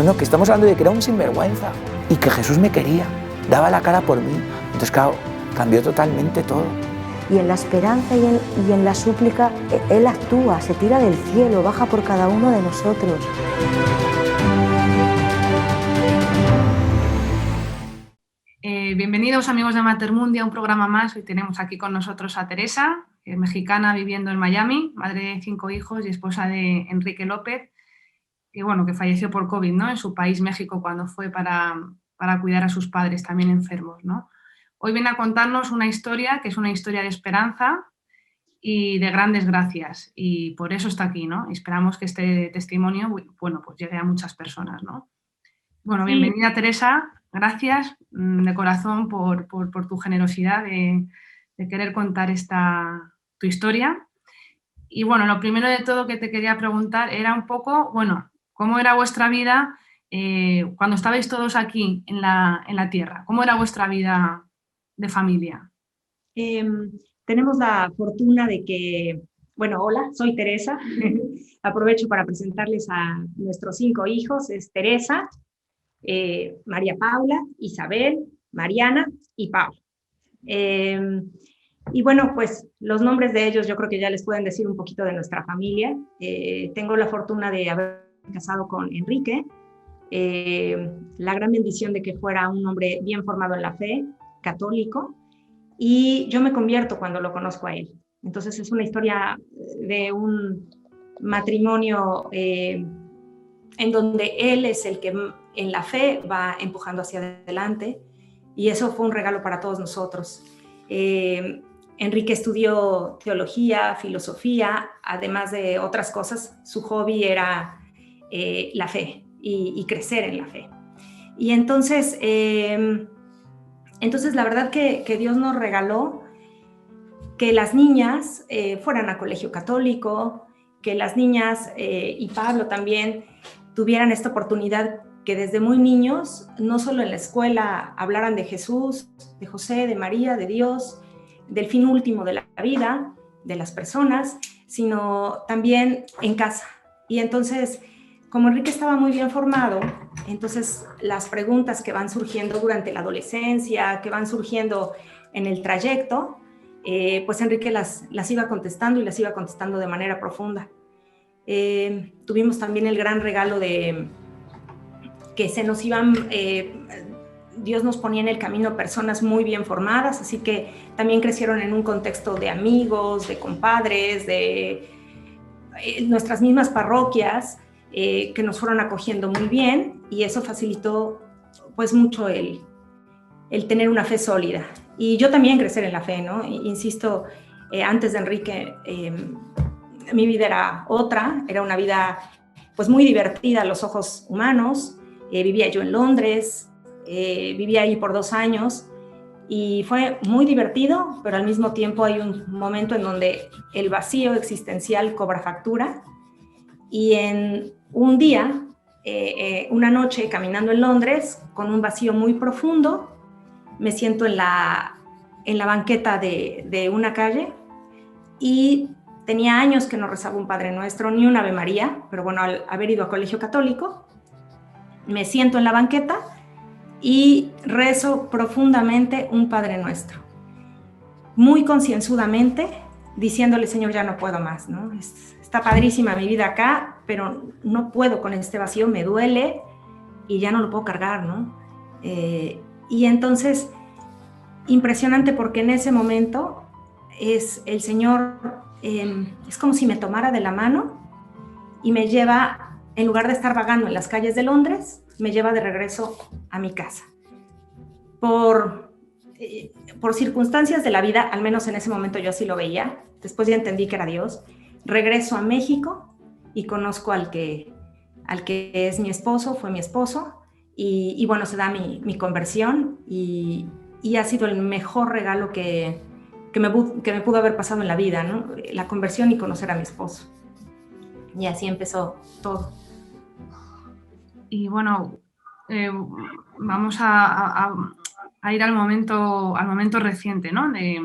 no, que estamos hablando de que era un sinvergüenza y que Jesús me quería, daba la cara por mí. Entonces, claro, cambió totalmente todo. Y en la esperanza y en la súplica, Él actúa, se tira del cielo, baja por cada uno de nosotros. Bienvenidos amigos de Matermundia, un programa más. Hoy tenemos aquí con nosotros a Teresa, que es mexicana viviendo en Miami, madre de 5 hijos y esposa de Enrique López, que falleció por COVID, ¿no? En su país, México, cuando fue para cuidar a sus padres también enfermos, ¿no? Hoy viene a contarnos una historia que es una historia de esperanza y de grandes gracias, y por eso está aquí, ¿no? Y esperamos que este testimonio, bueno, pues llegue a muchas personas, ¿no? Bueno, Sí. bienvenida Teresa, gracias de corazón por tu generosidad de querer contar tu historia. Y bueno, lo primero de todo que te quería preguntar era un poco, bueno, ¿cómo era vuestra vida cuando estabais todos aquí en la tierra? ¿Cómo era vuestra vida de familia? Tenemos la fortuna de que, bueno, hola, soy Teresa. Aprovecho para presentarles a nuestros 5 hijos. Es Teresa, María Paula, Isabel, Mariana y Paula. Y bueno, pues los nombres de ellos yo creo que ya les pueden decir un poquito de nuestra familia. Tengo la fortuna de haber casado con Enrique, la gran bendición de que fuera un hombre bien formado en la fe, católico, y yo me convierto cuando lo conozco a él. Entonces es una historia de un matrimonio en donde él es el que en la fe va empujando hacia adelante, y eso fue un regalo para todos nosotros. Enrique estudió teología, filosofía, además de otras cosas. Su hobby era la fe y crecer en la fe. Y entonces la verdad que Dios nos regaló que las niñas fueran a colegio católico, que las niñas y Pablo también tuvieran esta oportunidad, que desde muy niños, no solo en la escuela, hablaran de Jesús, de José, de María, de Dios, del fin último de la vida, de las personas, sino también en casa. Y entonces, como Enrique estaba muy bien formado, entonces las preguntas que van surgiendo durante la adolescencia, que van surgiendo en el trayecto, pues Enrique las iba contestando, y las iba contestando de manera profunda. Tuvimos también el gran regalo de que se nos iban, Dios nos ponía en el camino personas muy bien formadas, así que también crecieron en un contexto de amigos, de compadres, de nuestras mismas parroquias, que nos fueron acogiendo muy bien, y eso facilitó pues mucho el tener una fe sólida. Y yo también crecer en la fe, ¿no? Insisto, antes de Enrique, mi vida era otra, era una vida pues muy divertida a los ojos humanos. Vivía yo en Londres, viví ahí por 2 años, y fue muy divertido, pero al mismo tiempo hay un momento en donde el vacío existencial cobra factura. Y en un día, una noche caminando en Londres, con un vacío muy profundo, me siento en la banqueta de una calle, y tenía años que no rezaba un Padre Nuestro ni un Ave María, pero bueno, al haber ido a colegio católico, me siento en la banqueta y rezo profundamente un Padre Nuestro, muy concienzudamente, diciéndole: Señor, ya no puedo más, ¿no? Está padrísima mi vida acá, pero no puedo con este vacío, me duele y ya no lo puedo cargar, ¿no? Y entonces, impresionante, porque en ese momento es el Señor, es como si me tomara de la mano y me lleva, en lugar de estar vagando en las calles de Londres, me lleva de regreso a mi casa. Por circunstancias de la vida, al menos en ese momento yo así lo veía, después ya entendí que era Dios, regreso a México y conozco al que es mi esposo, fue mi esposo, y bueno, se da mi conversión, y ha sido el mejor regalo que me pudo haber pasado en la vida, ¿no? La conversión y conocer a mi esposo. Y así empezó todo. Y bueno, vamos a ir al momento reciente, ¿no? De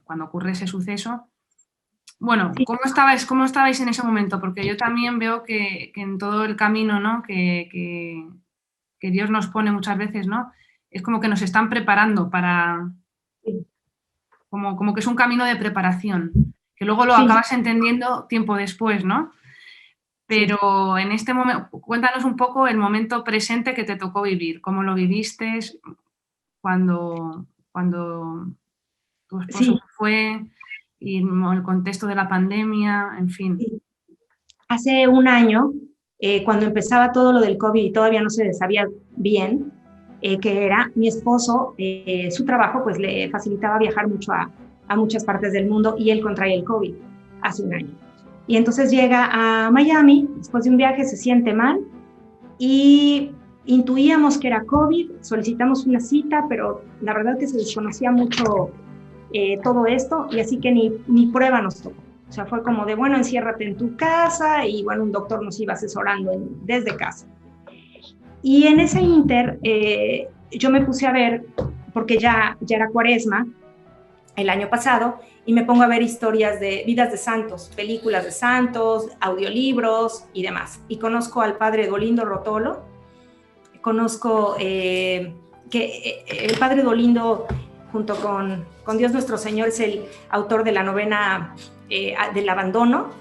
cuando ocurre ese suceso. Bueno, Sí, ¿cómo estabais en ese momento? Porque yo también veo que en todo el camino, ¿no? Que Dios nos pone muchas veces, ¿no? Es como que nos están preparando para, sí, como que es un camino de preparación, que luego lo sí, acabas entendiendo tiempo después, ¿no? sí. Pero en este momento, cuéntanos un poco el momento presente que te tocó vivir, cómo lo viviste cuando tu esposo Sí, se fue y el contexto de la pandemia, en fin. sí. Hace un año, cuando empezaba todo lo del COVID y todavía no se sabía bien qué era, mi esposo, su trabajo pues le facilitaba viajar mucho a muchas partes del mundo y él contrae el COVID hace un año. Y entonces llega a Miami, después de un viaje se siente mal y intuíamos que era COVID, solicitamos una cita, pero la verdad que se desconocía mucho todo esto y así que ni prueba nos tocó. O sea, fue como de, bueno, enciérrate en tu casa y bueno, un doctor nos iba asesorando desde casa. Y en ese inter, yo me puse a ver, porque ya era cuaresma el año pasado, y me pongo a ver historias de vidas de santos, películas de santos, audiolibros y demás. Y conozco al padre Dolindo Rotolo, conozco que el padre Dolindo, junto con Dios nuestro Señor, es el autor de la novena del abandono,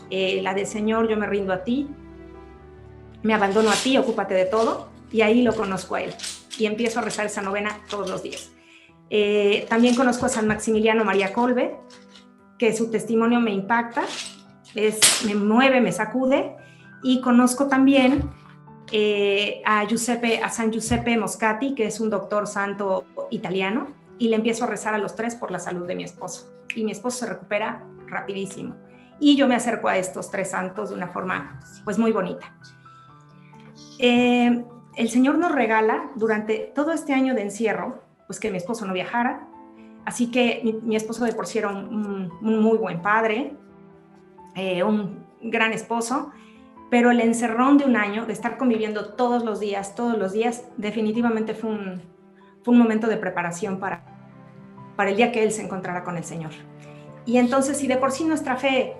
la de Señor, yo me rindo a ti, me abandono a ti, ocúpate de todo, y ahí lo conozco a él. Y empiezo a rezar esa novena todos los días. También conozco a San Maximiliano María Kolbe, que su testimonio me impacta, me mueve, me sacude, y conozco también a San Giuseppe Moscati, que es un doctor santo italiano, y le empiezo a rezar a los tres por la salud de mi esposo. Y mi esposo se recupera rapidísimo. Y yo me acerco a estos tres santos de una forma pues muy bonita. El Señor nos regala durante todo este año de encierro, pues que mi esposo no viajara, así que mi esposo de por sí era un muy buen padre, un gran esposo, pero el encerrón de un año, de estar conviviendo todos los días, definitivamente fue un momento de preparación para el día que él se encontrara con el Señor. Y entonces, si de por sí nuestra fe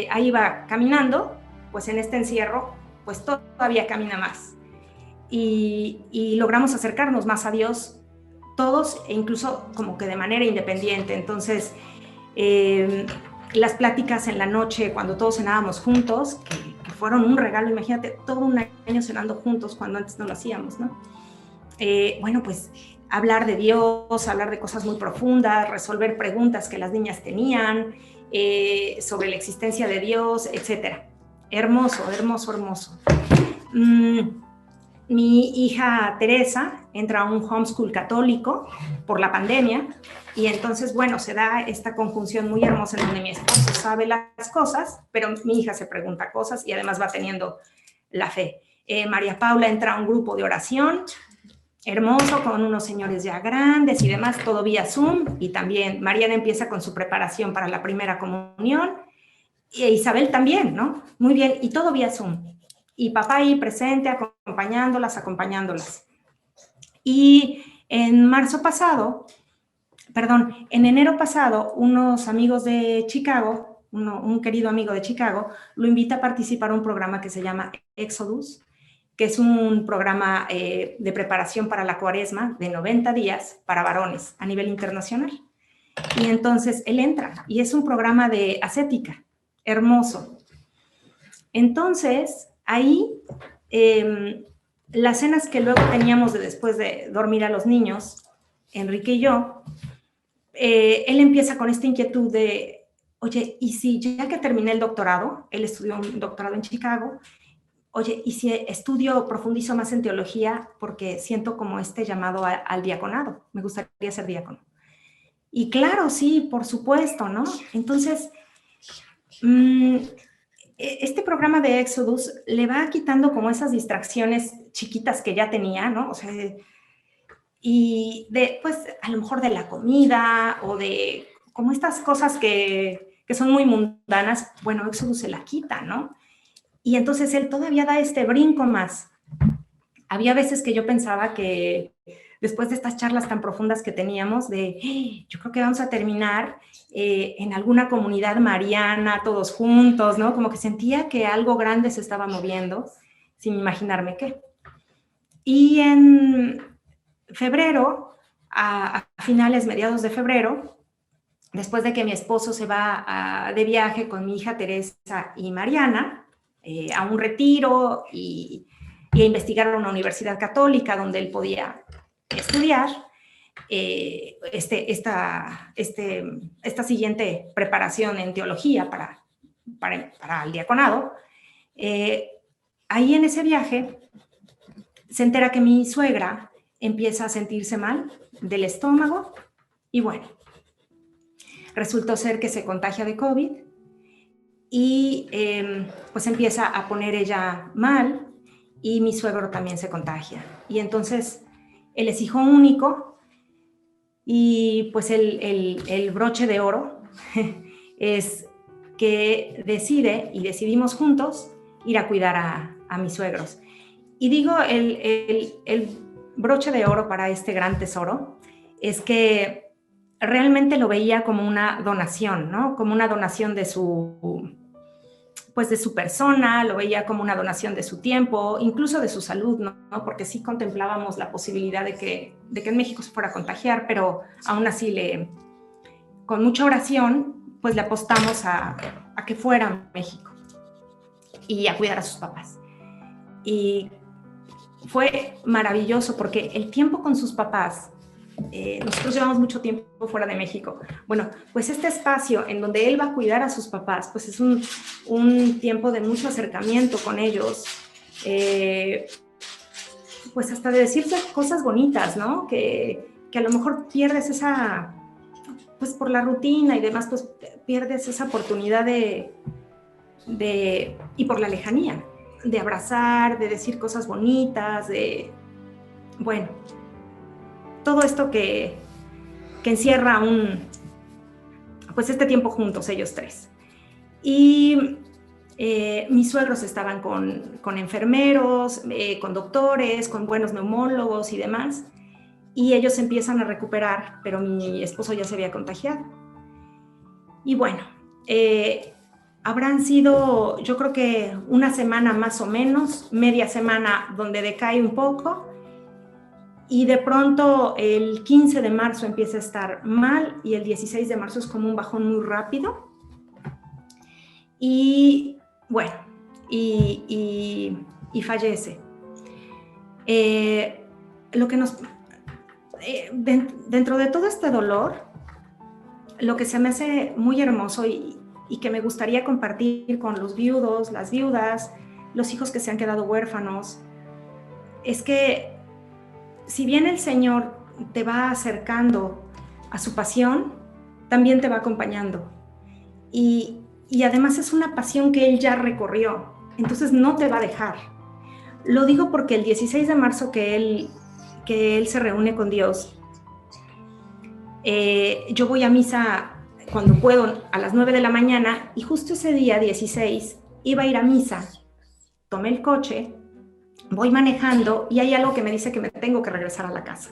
ahí va caminando, pues en este encierro, pues todavía camina más. Y logramos acercarnos más a Dios todos, e incluso como que de manera independiente. Entonces, las pláticas en la noche, cuando todos cenábamos juntos, que fueron un regalo, imagínate, todo un año cenando juntos cuando antes no lo hacíamos, ¿no? Bueno, pues hablar de Dios, hablar de cosas muy profundas, resolver preguntas que las niñas tenían sobre la existencia de Dios, etc. Hermoso, hermoso, hermoso. Mi hija Teresa entra a un homeschool católico por la pandemia y entonces, bueno, se da esta conjunción muy hermosa en donde mi esposo sabe las cosas, pero mi hija se pregunta cosas y además va teniendo la fe. María Paula entra a un grupo de oración hermoso con unos señores ya grandes y demás, todo vía Zoom, y también Mariana empieza con su preparación para la primera comunión, y Isabel también, ¿no? Muy bien, y todo vía Zoom. Y papá ahí presente, acompañándolas. Y en enero pasado, unos amigos de Chicago, un querido amigo de Chicago, lo invita a participar a un programa que se llama Exodus, que es un programa de preparación para la cuaresma de 90 días para varones a nivel internacional. Y entonces él entra, y es un programa de ascética, hermoso. Entonces, ahí, las cenas que luego teníamos después de dormir a los niños, Enrique y yo, él empieza con esta inquietud de, oye, ¿y si ya que terminé el doctorado, él estudió un doctorado en Chicago, oye, ¿y si estudio, profundizo más en teología porque siento como este llamado al diaconado? Me gustaría ser diácono. Y claro, sí, por supuesto, ¿no? Entonces, este programa de Exodus le va quitando como esas distracciones chiquitas que ya tenía, ¿no? O sea, y pues a lo mejor de la comida o de como estas cosas que son muy mundanas, bueno, Exodus se la quita, ¿no? Y entonces él todavía da este brinco más. Había veces que yo pensaba que después de estas charlas tan profundas que teníamos yo creo que vamos a terminar en alguna comunidad mariana, todos juntos, ¿no? Como que sentía que algo grande se estaba moviendo, sin imaginarme qué. Y en febrero, a finales, mediados de febrero, después de que mi esposo se va de viaje con mi hija Teresa y Mariana a un retiro y a investigar a una universidad católica donde él podía estudiar esta siguiente preparación en teología para el diaconado, ahí en ese viaje se entera que mi suegra empieza a sentirse mal del estómago y bueno, resultó ser que se contagia de COVID y pues empieza a poner ella mal y mi suegro también se contagia. Y entonces él es hijo único y pues el broche de oro es que decidimos juntos ir a cuidar a mis suegros. Y digo, el broche de oro para este gran tesoro es que realmente lo veía como una donación, ¿no? Como una donación de su persona, lo veía como una donación de su tiempo, incluso de su salud, ¿no? Porque sí contemplábamos la posibilidad de que en México se fuera a contagiar, pero aún así con mucha oración, pues le apostamos a que fuera a México y a cuidar a sus papás. Y fue maravilloso porque el tiempo con sus papás, nosotros llevamos mucho tiempo fuera de México. Bueno, pues este espacio en donde él va a cuidar a sus papás, pues es un tiempo de mucho acercamiento con ellos, pues hasta de decirse cosas bonitas, ¿no? Que a lo mejor pierdes esa, pues por la rutina y demás, pues pierdes esa oportunidad y por la lejanía, de abrazar, de decir cosas bonitas, bueno, todo esto que encierra pues este tiempo juntos, ellos tres. Y mis suegros estaban con enfermeros, con doctores, con buenos neumólogos y demás, y ellos empiezan a recuperar, pero mi esposo ya se había contagiado. Y bueno, habrán sido, yo creo que una semana más o menos, media semana donde decae un poco, y de pronto el 15 de marzo empieza a estar mal y el 16 de marzo es como un bajón muy rápido. Y bueno, y fallece. Lo que dentro de todo este dolor, lo que se me hace muy hermoso y que me gustaría compartir con los viudos, las viudas, los hijos que se han quedado huérfanos, es que si bien el Señor te va acercando a su pasión, también te va acompañando. Y además es una pasión que Él ya recorrió, entonces no te va a dejar. Lo digo porque el 16 de marzo que él se reúne con Dios, yo voy a misa cuando puedo a las 9 de la mañana y justo ese día 16 iba a ir a misa, tomé el coche, voy manejando y hay algo que me dice que me tengo que regresar a la casa.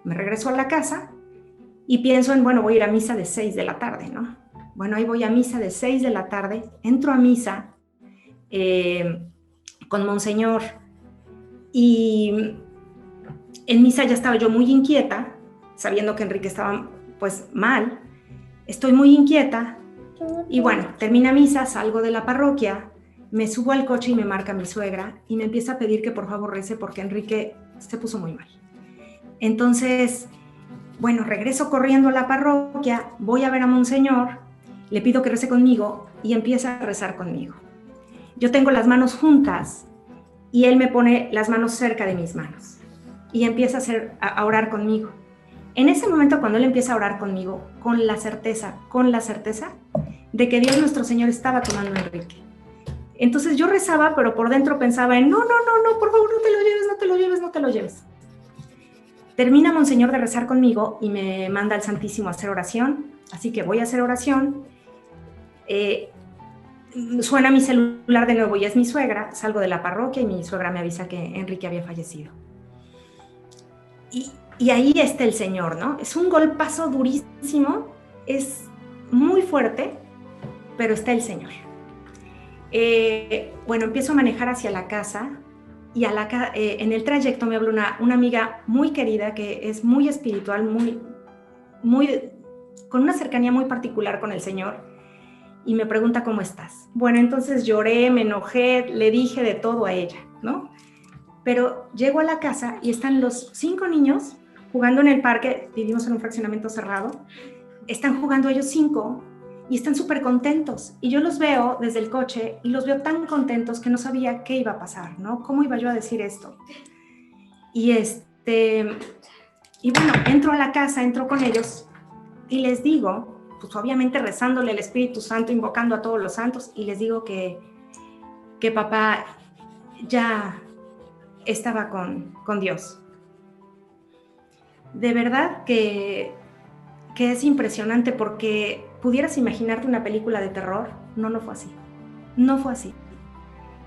Me regreso a la casa y pienso en, bueno, voy a ir a misa de 6 de la tarde, ¿no? Bueno, ahí voy a misa de 6 de la tarde, entro a misa con Monseñor y en misa ya estaba yo muy inquieta, sabiendo que Enrique estaba pues mal, estoy muy inquieta y bueno, termina misa, salgo de la parroquia, me subo al coche y me marca mi suegra y me empieza a pedir que por favor rece porque Enrique se puso muy mal. Entonces, bueno, regreso corriendo a la parroquia, voy a ver a Monseñor, le pido que rece conmigo y empieza a rezar conmigo. Yo tengo las manos juntas y él me pone las manos cerca de mis manos y empieza a orar conmigo. En ese momento, cuando él empieza a orar conmigo, con la certeza de que Dios nuestro Señor estaba tomando a Enrique. Entonces yo rezaba, pero por dentro pensaba en no, por favor, no te lo lleves. Termina Monseñor de rezar conmigo y me manda al Santísimo a hacer oración, así que voy a hacer oración. Suena mi celular de nuevo y es mi suegra, salgo de la parroquia y mi suegra me avisa que Enrique había fallecido. Y y ahí está el Señor, ¿no? Es un golpazo durísimo, es muy fuerte, pero está el Señor. Bueno, empiezo a manejar hacia la casa y en el trayecto me habló una amiga muy querida que es muy espiritual, con una cercanía muy particular con el Señor, y me pregunta ¿cómo estás? Bueno, entonces lloré, me enojé, le dije de todo a ella, ¿no? Pero llego a la casa y están los 5 niños jugando en el parque, vivimos en un fraccionamiento cerrado, están jugando ellos 5 y están súper contentos. Y yo los veo desde el coche y los veo tan contentos que no sabía qué iba a pasar, ¿no? ¿Cómo iba yo a decir esto? Y bueno, entro a la casa, entro con ellos y les digo, pues obviamente rezándole al Espíritu Santo, invocando a todos los santos, y les digo que papá ya estaba con Dios. De verdad que es impresionante, porque pudieras imaginarte una película de terror. No fue así. No fue así.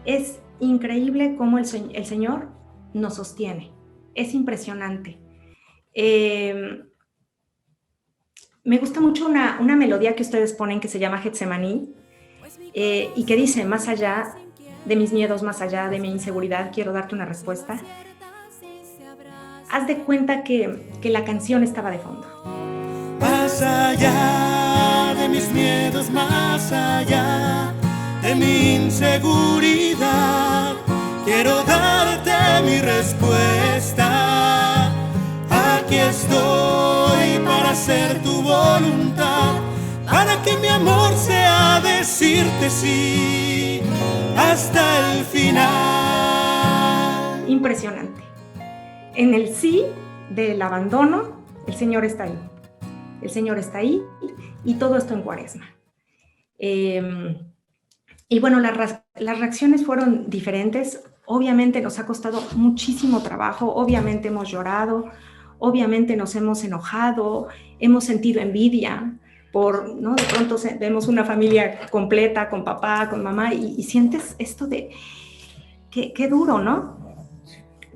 Es increíble cómo el Señor nos sostiene. Es impresionante. Me gusta mucho una melodía que ustedes ponen que se llama Getsemaní, y que dice: más allá de mis miedos, más allá de mi inseguridad, quiero darte una respuesta. Haz de cuenta que la canción estaba de fondo. Más allá de mis miedos, más allá de mi inseguridad, quiero darte mi respuesta. Aquí estoy para hacer tu voluntad, para que mi amor sea decirte sí hasta el final. Impresionante. En el sí del abandono, el Señor está ahí. El Señor está ahí, y todo esto en Cuaresma. Y bueno, las reacciones fueron diferentes. Obviamente nos ha costado muchísimo trabajo, obviamente hemos llorado, obviamente nos hemos enojado, hemos sentido envidia, ¿no? De pronto vemos una familia completa con papá, con mamá, y sientes esto de qué duro, ¿no?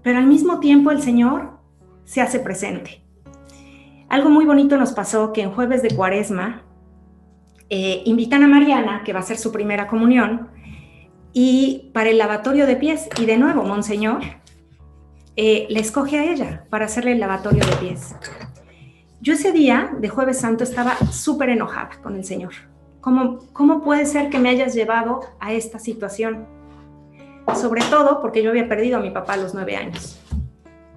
Pero al mismo tiempo el Señor se hace presente. Algo muy bonito nos pasó, que en jueves de Cuaresma invitan a Mariana, que va a hacer su primera comunión, y para el lavatorio de pies, y de nuevo Monseñor le escoge a ella para hacerle el lavatorio de pies. Yo ese día de Jueves Santo estaba súper enojada con el Señor. ¿Cómo puede ser que me hayas llevado a esta situación? Sobre todo porque yo había perdido a mi papá a los 9 años.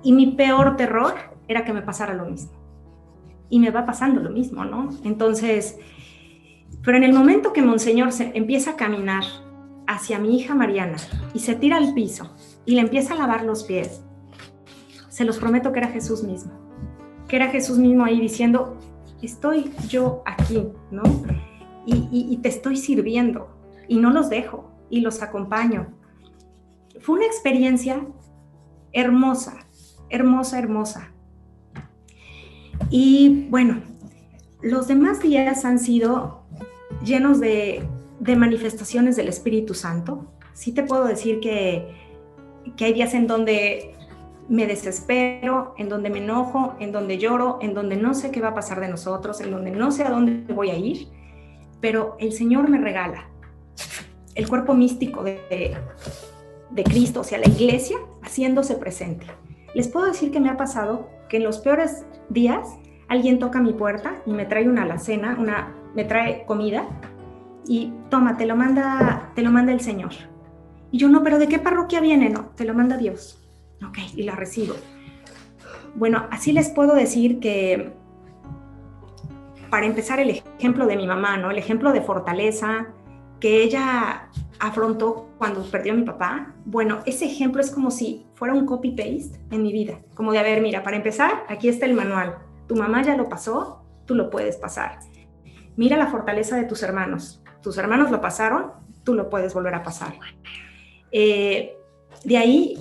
Y mi peor terror era que me pasara lo mismo. Y me va pasando lo mismo, ¿no? Entonces, pero en el momento que Monseñor empieza a caminar hacia mi hija Mariana y se tira al piso y le empieza a lavar los pies, se los prometo que era Jesús mismo. Que era Jesús mismo ahí diciendo: estoy yo aquí, ¿no? Y te estoy sirviendo, y no los dejo, y los acompaño. Fue una experiencia hermosa, hermosa, hermosa. Y bueno, los demás días han sido llenos de manifestaciones del Espíritu Santo. Sí te puedo decir que hay días en donde me desespero, en donde me enojo, en donde lloro, en donde no sé qué va a pasar de nosotros, en donde no sé a dónde voy a ir, pero el Señor me regala el cuerpo místico de Cristo, o sea, la iglesia haciéndose presente. Les puedo decir que me ha pasado que en los peores días alguien toca mi puerta y me trae una alacena, me trae comida, y toma, te lo manda el Señor. Y yo: no, pero ¿de qué parroquia viene? No, te lo manda Dios. Ok, y la recibo. Bueno, así les puedo decir que, para empezar, el ejemplo de mi mamá, ¿no? El ejemplo de fortaleza que ella afrontó cuando perdió a mi papá. Bueno, ese ejemplo es como si fuera un copy-paste en mi vida. Como de, a ver, mira, para empezar, aquí está el manual. Tu mamá ya lo pasó, tú lo puedes pasar. Mira la fortaleza de tus hermanos. Tus hermanos lo pasaron, tú lo puedes volver a pasar. De ahí,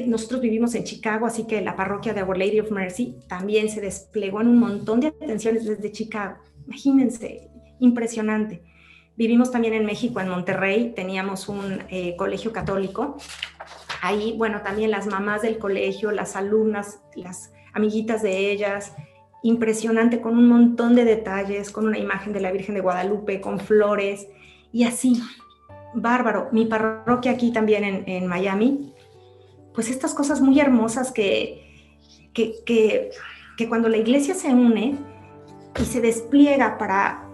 nosotros vivimos en Chicago, así que la parroquia de Our Lady of Mercy también se desplegó en un montón de atenciones desde Chicago. Imagínense, impresionante. Vivimos también en México, en Monterrey, teníamos un colegio católico. Ahí, bueno, también las mamás del colegio, las alumnas, las amiguitas de ellas, impresionante, con un montón de detalles, con una imagen de la Virgen de Guadalupe, con flores, y así, bárbaro. Mi parroquia aquí también en Miami, pues estas cosas muy hermosas que cuando la iglesia se une y se despliega para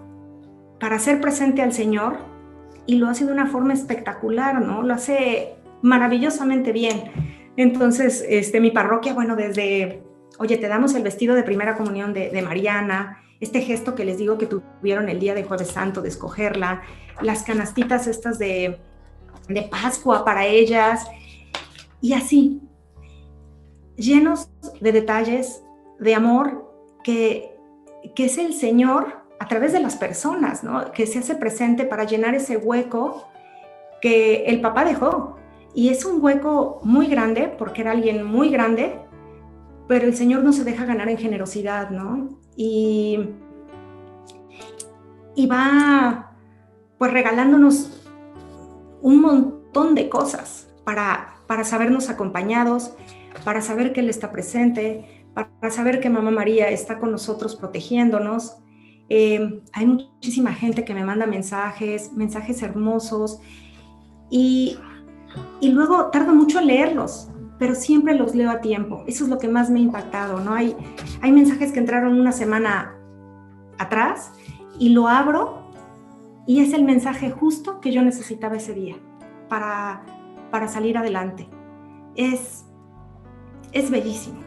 hacer presente al Señor, y lo hace de una forma espectacular, ¿no? Lo hace maravillosamente bien. Entonces, mi parroquia, bueno, desde, oye, te damos el vestido de primera comunión de Mariana, este gesto que les digo que tuvieron el día de Jueves Santo, de escogerla, las canastitas estas de Pascua para ellas, y así, llenos de detalles, de amor, que es el Señor a través de las personas, ¿no? Que se hace presente para llenar ese hueco que el papá dejó. Y es un hueco muy grande, porque era alguien muy grande, pero el Señor no se deja ganar en generosidad, ¿no? Y va, pues, regalándonos un montón de cosas para sabernos acompañados, para saber que Él está presente, para saber que Mamá María está con nosotros protegiéndonos. Hay muchísima gente que me manda mensajes hermosos, y luego tardo mucho en leerlos, pero siempre los leo a tiempo. Eso es lo que más me ha impactado, ¿no? Hay mensajes que entraron una semana atrás y lo abro y es el mensaje justo que yo necesitaba ese día para salir adelante. Es bellísimo.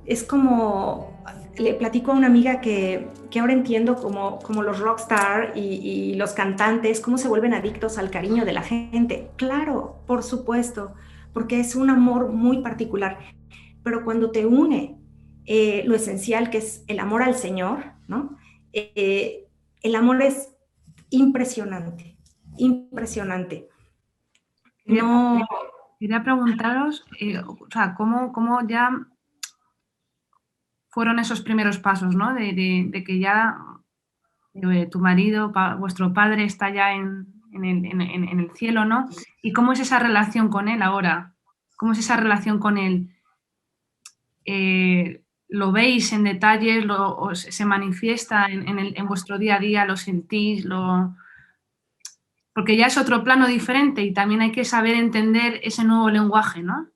Es como, le platico a una amiga que ahora entiendo como los rockstar y los cantantes, cómo se vuelven adictos al cariño de la gente. Claro, por supuesto, porque es un amor muy particular. Pero cuando te une lo esencial, que es el amor al Señor, ¿no? El amor es impresionante, impresionante. No... Quería preguntaros, o sea, ¿cómo ya fueron esos primeros pasos, ¿no? De que ya tu marido, vuestro padre está ya en el cielo, ¿no? ¿Y cómo es esa relación con él ahora? ¿Cómo es esa relación con él? ¿Lo veis en detalles? ¿Se manifiesta en vuestro día a día? ¿Lo sentís? Porque ya es otro plano diferente y también hay que saber entender ese nuevo lenguaje, ¿no?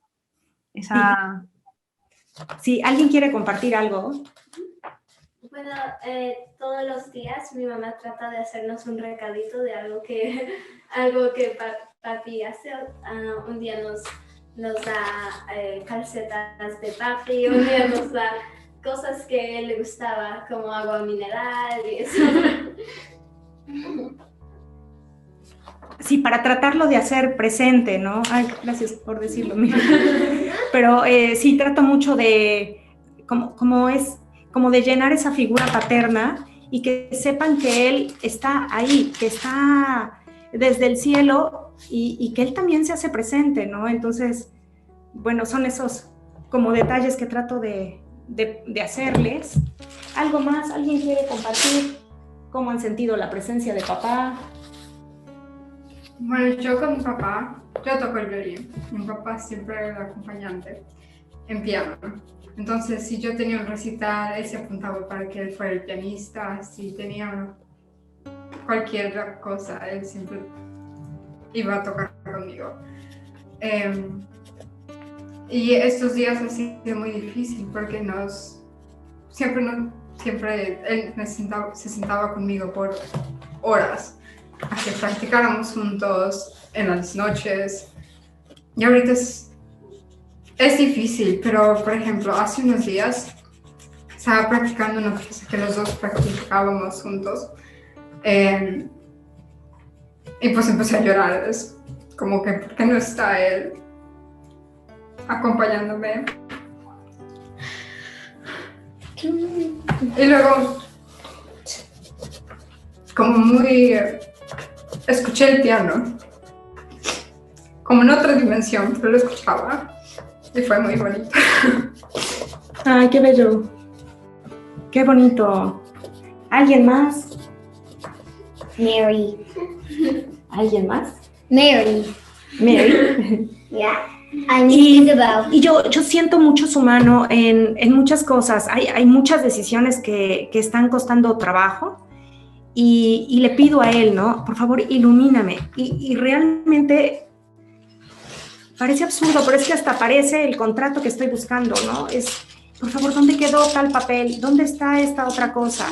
Sí, ¿alguien quiere compartir algo? Bueno, todos los días mi mamá trata de hacernos un recadito de algo que papi hace. Un día nos da calcetas de papi, un día nos da cosas que a él le gustaba, como agua mineral y eso. Sí, para tratarlo de hacer presente, ¿no? Ay, gracias por decirlo, mira. Pero sí, trato mucho de, como de llenar esa figura paterna y que sepan que Él está ahí, que está desde el cielo y que Él también se hace presente, ¿no? Entonces, bueno, son esos como detalles que trato de hacerles. ¿Algo más? ¿Alguien quiere compartir cómo han sentido la presencia de papá? Bueno, yo con mi papá, yo toco el violín. Mi papá siempre era el acompañante en piano. Entonces, si yo tenía un recital, él se apuntaba para que él fuera el pianista. Si tenía cualquier cosa, él siempre iba a tocar conmigo. Y estos días ha sido muy difícil porque siempre él se sentaba conmigo por horas a que practicáramos juntos en las noches. Y ahorita es difícil, pero por ejemplo, hace unos días estaba practicando una cosa que los dos practicábamos juntos y pues empecé a llorar. Es como que, ¿por qué no está él acompañándome? Y luego, como escuché el piano, como en otra dimensión, pero lo escuchaba y fue muy bonito. Ay, qué bello, qué bonito. ¿Alguien más? Mary. ¿Alguien más? Mary. Mary. Yeah. Y yo siento mucho su mano en muchas cosas. Hay muchas decisiones que están costando trabajo y le pido a él, ¿no? Por favor, ilumíname. Y realmente parece absurdo, pero es que hasta parece el contrato que estoy buscando, ¿no? Es, por favor, ¿dónde quedó tal papel? ¿Dónde está esta otra cosa?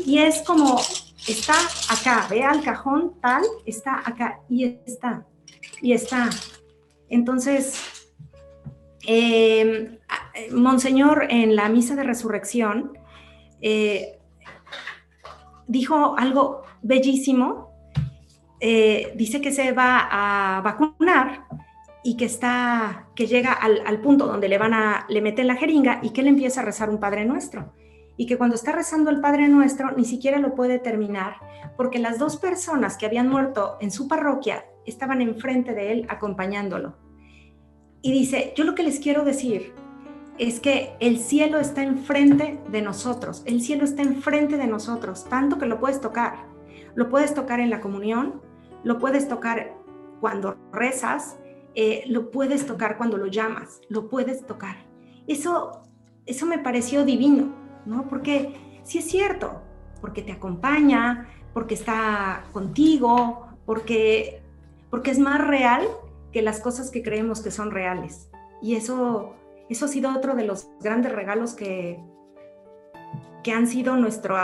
Y es como, está acá, vea el cajón tal, está acá, y está. Entonces, Monseñor en la misa de resurrección dijo algo bellísimo. Dice que se va a vacunar y que llega al punto donde le meten la jeringa y que él empieza a rezar un Padre Nuestro. Y que cuando está rezando el Padre Nuestro ni siquiera lo puede terminar porque las 2 personas que habían muerto en su parroquia estaban enfrente de él acompañándolo. Y dice, yo lo que les quiero decir es que el cielo está enfrente de nosotros, el cielo está enfrente de nosotros, tanto que lo puedes tocar en la comunión, lo puedes tocar cuando rezas, lo puedes tocar cuando lo llamas, lo puedes tocar. Eso me pareció divino, ¿no? Porque sí es cierto, porque te acompaña, porque está contigo, porque es más real que las cosas que creemos que son reales. Y eso ha sido otro de los grandes regalos que han sido nuestro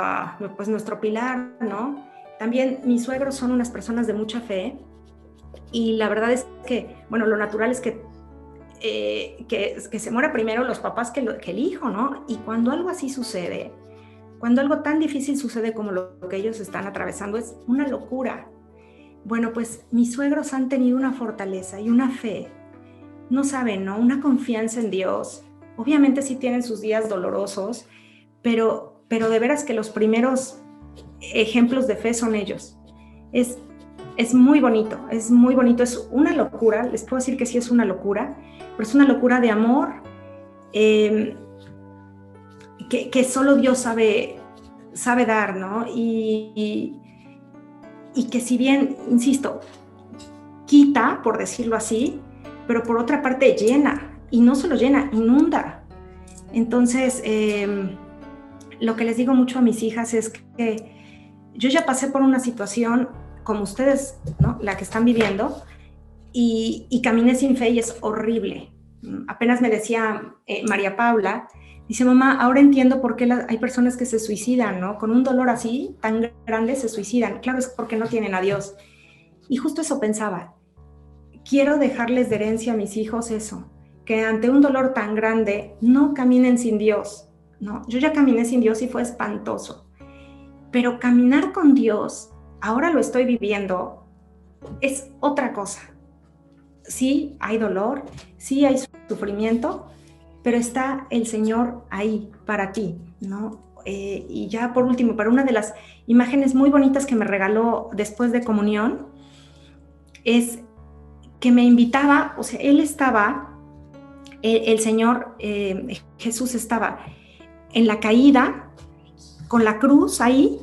pilar, ¿no? También mis suegros son unas personas de mucha fe y la verdad es que, bueno, lo natural es que se muera primero los papás que el hijo, ¿no? Y cuando algo así sucede, cuando algo tan difícil sucede como lo que ellos están atravesando, es una locura. Bueno, pues mis suegros han tenido una fortaleza y una fe, no saben, ¿no? Una confianza en Dios. Obviamente sí tienen sus días dolorosos, pero de veras que los primeros ejemplos de fe son ellos. Es muy bonito, es una locura, les puedo decir que sí es una locura, pero es una locura de amor que solo Dios sabe dar, ¿no? Y que si bien, insisto, quita, por decirlo así, pero por otra parte llena, y no solo llena, inunda. Entonces, lo que les digo mucho a mis hijas es que yo ya pasé por una situación como ustedes, ¿no? La que están viviendo, y caminé sin fe y es horrible. Apenas me decía María Paula, dice, mamá, ahora entiendo por qué hay personas que se suicidan, ¿no? Con un dolor así, tan grande, se suicidan. Claro, es porque no tienen a Dios. Y justo eso pensaba. Quiero dejarles de herencia a mis hijos eso, que ante un dolor tan grande no caminen sin Dios, ¿no? Yo ya caminé sin Dios y fue espantoso. Pero caminar con Dios, ahora lo estoy viviendo, es otra cosa. Sí, hay dolor, sí hay sufrimiento, pero está el Señor ahí para ti, ¿no? Y ya por último, para una de las imágenes muy bonitas que me regaló después de comunión, es que me invitaba, o sea, él estaba, el Señor Jesús estaba en la caída, con la cruz ahí,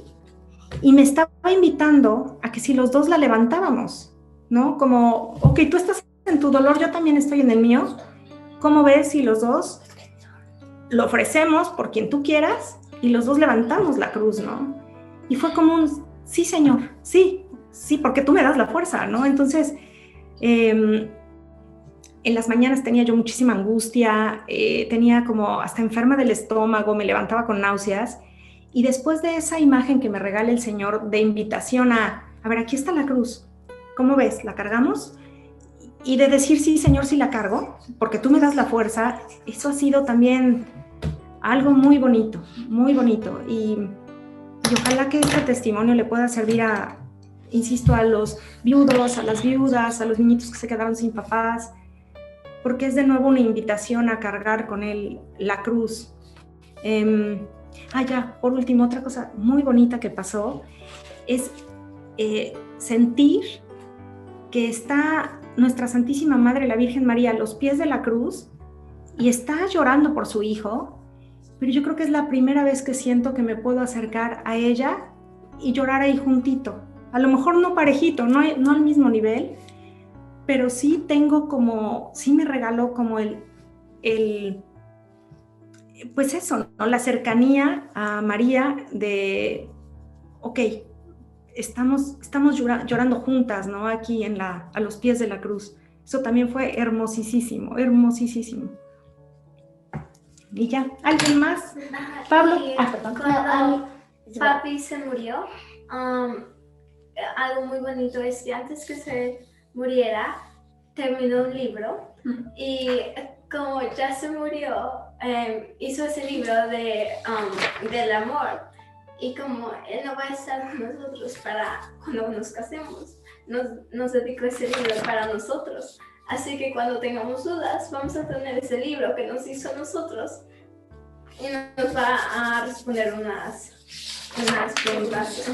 y me estaba invitando a que si los dos la levantábamos, ¿no? Como, ok, tú estás en tu dolor, yo también estoy en el mío. ¿Cómo ves si los dos lo ofrecemos por quien tú quieras y los dos levantamos la cruz, ¿no? Y fue como un, sí, Señor, sí, porque tú me das la fuerza, ¿no? Entonces, en las mañanas tenía yo muchísima angustia, tenía como hasta enferma del estómago, me levantaba con náuseas. Y después de esa imagen que me regala el Señor de invitación a ver, aquí está la cruz, ¿cómo ves? ¿La cargamos? Y de decir, sí, Señor, sí la cargo, porque tú me das la fuerza, eso ha sido también algo muy bonito, muy bonito. Y ojalá que este testimonio le pueda servir insisto, a los viudos, a las viudas, a los niñitos que se quedaron sin papás, porque es de nuevo una invitación a cargar con él la cruz. Ya, por último, otra cosa muy bonita que pasó es sentir que está nuestra Santísima Madre, la Virgen María, a los pies de la cruz y está llorando por su hijo, pero yo creo que es la primera vez que siento que me puedo acercar a ella y llorar ahí juntito. A lo mejor no parejito, no al mismo nivel, pero sí tengo como, sí me regaló como pues eso, ¿no? La cercanía a María de, ok, estamos llorando juntas, ¿no? Aquí a los pies de la cruz. Eso también fue hermosísimo, hermosísimo. Y ya, ¿alguien más? Pablo. Perdón. Cuando papi se murió, algo muy bonito es que antes que se muriera, terminó un libro y como ya se murió, hizo ese libro del amor. Y como él no va a estar con nosotros para cuando nos casemos, nos dedicó ese libro para nosotros. Así que cuando tengamos dudas, vamos a tener ese libro que nos hizo nosotros y nos va a responder unas preguntas.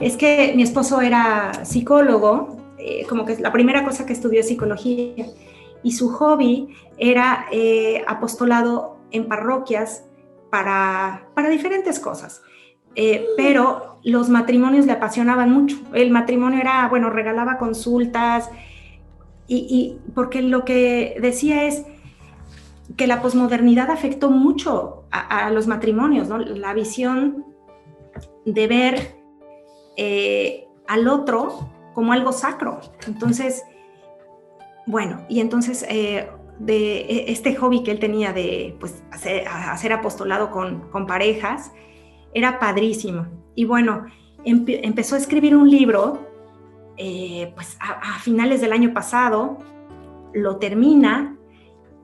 Es que mi esposo era psicólogo, como que la primera cosa que estudió es psicología, y su hobby era apostolado en parroquias para diferentes cosas. Pero los matrimonios le apasionaban mucho. El matrimonio era, bueno, regalaba consultas y porque lo que decía es que la posmodernidad afectó mucho a los matrimonios, ¿no? La visión de ver al otro como algo sacro. Entonces, bueno, y entonces de este hobby que él tenía de pues, hacer apostolado con parejas, era padrísimo. Y bueno, empezó a escribir un libro pues a finales del año pasado, lo termina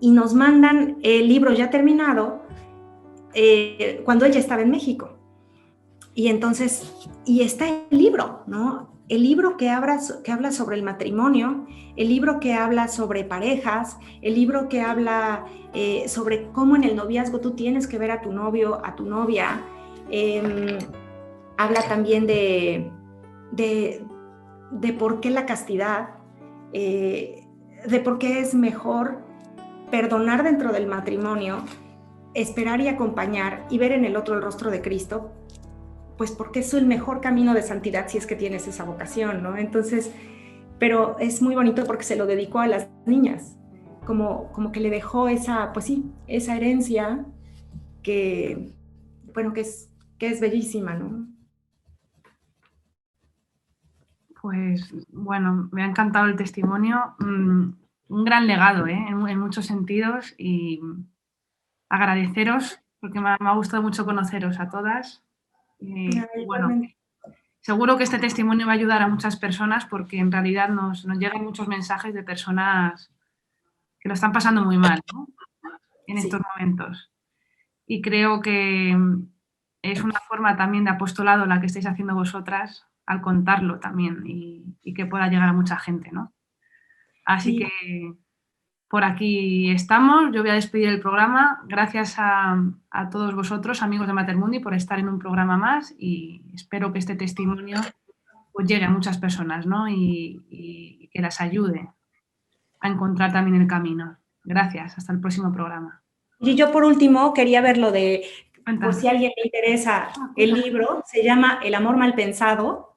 y nos mandan el libro ya terminado cuando ella estaba en México. Y entonces, y está el libro, ¿no? El libro que habla sobre el matrimonio, el libro que habla sobre parejas, el libro que habla sobre cómo en el noviazgo tú tienes que ver a tu novio, a tu novia. Habla también de por qué la castidad, de por qué es mejor perdonar dentro del matrimonio, esperar y acompañar y ver en el otro el rostro de Cristo, pues porque es el mejor camino de santidad si es que tienes esa vocación, ¿no? Entonces, pero es muy bonito porque se lo dedicó a las niñas, como que le dejó esa, pues sí, esa herencia que, bueno, que es bellísima, ¿no? Pues bueno, me ha encantado el testimonio, un gran legado en muchos sentidos y agradeceros porque me ha gustado mucho conoceros a todas. Bueno, seguro que este testimonio va a ayudar a muchas personas porque en realidad nos llegan muchos mensajes de personas que lo están pasando muy mal, ¿no? En estos momentos. Y creo que es una forma también de apostolado la que estáis haciendo vosotras al contarlo también y que pueda llegar a mucha gente, ¿no? Así que por aquí estamos. Yo voy a despedir el programa. Gracias a todos vosotros, amigos de Mater Mundi, por estar en un programa más y espero que este testimonio pues, llegue a muchas personas, ¿no? Y que las ayude a encontrar también el camino. Gracias. Hasta el próximo programa. Y yo por último quería ver lo de, por si a alguien le interesa, el libro se llama El amor mal pensado,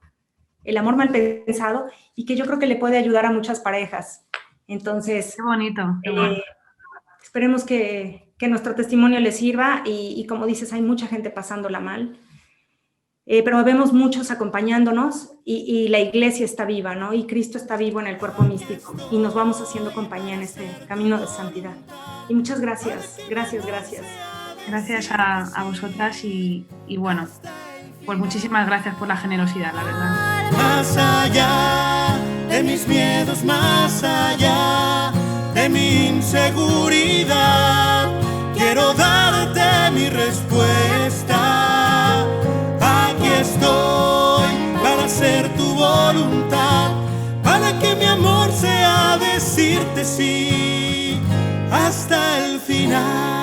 y que yo creo que le puede ayudar a muchas parejas. Entonces, qué bonito. Esperemos que nuestro testimonio les sirva y como dices, hay mucha gente pasándola mal, pero vemos muchos acompañándonos y la iglesia está viva, ¿no? Y Cristo está vivo en el cuerpo místico y nos vamos haciendo compañía en este camino de santidad. Y muchas gracias. Gracias a vosotras y bueno, pues muchísimas gracias por la generosidad, la verdad. Más allá de mis miedos, más allá de mi inseguridad, quiero darte mi respuesta. Aquí estoy para hacer tu voluntad, para que mi amor sea decirte sí hasta el final.